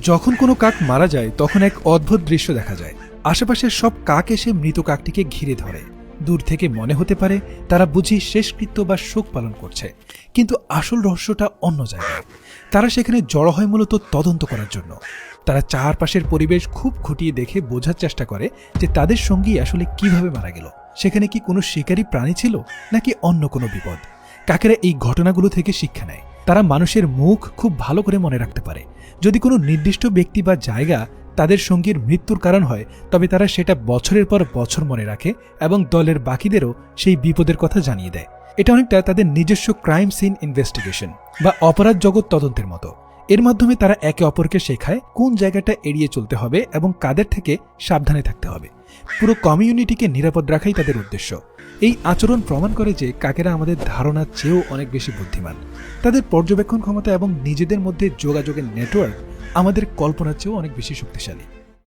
যখন কোনো কাক মারা যায় তখন এক অদ্ভুত দৃশ্য দেখা যায়। আশেপাশের সব কাক এসে মৃত কাকটিকে ঘিরে ধরে। দূর থেকে মনে হতে পারে তারা বুঝি শেষকৃত্য বা শোক পালন করছে, কিন্তু আসল রহস্যটা অন্য জায়গায়। তারা সেখানে জড়ো হয় মূলত তদন্ত করার জন্য। তারা চারপাশের পরিবেশ খুব খুঁটিয়ে দেখে বোঝার চেষ্টা করে যে তাদের সঙ্গী আসলে কিভাবে মারা গেল। সেখানে কি কোনো শিকারী প্রাণী ছিল নাকি অন্য কোনো বিপদ? কাকেরা এই ঘটনাগুলো থেকে শিক্ষা নেয়। তারা মানুষের মুখ খুব ভালো করে মনে রাখতে পারে। যদি কোনো নির্দিষ্ট ব্যক্তি বা জায়গা তাদের সঙ্গীর মৃত্যুর কারণ হয়, তবে তারা সেটা বছরের পর বছর মনে রাখে এবং দলের বাকিদেরও সেই বিপদের কথা জানিয়ে দেয়। এটা অনেকটা তাদের নিজস্ব ক্রাইম সিন ইনভেস্টিগেশন বা অপরাধ জগৎ তদন্তের মতো। এর মাধ্যমে তারা একে অপরকে শেখায় কোন জায়গাটা এড়িয়ে চলতে হবে এবং কাদের থেকে সাবধানে থাকতে হবে। পুরো কমিউনিটিকে নিরাপদ রাখাই তাদের উদ্দেশ্য। এই আচরণ প্রমাণ করে যে কাকেরা আমাদের ধারণার চেয়েও অনেক বেশি বুদ্ধিমান। তাদের পর্যবেক্ষণ ক্ষমতা এবং নিজেদের মধ্যে যোগাযোগের নেটওয়ার্ক আমাদের কল্পনার চেয়েও অনেক বেশি শক্তিশালী।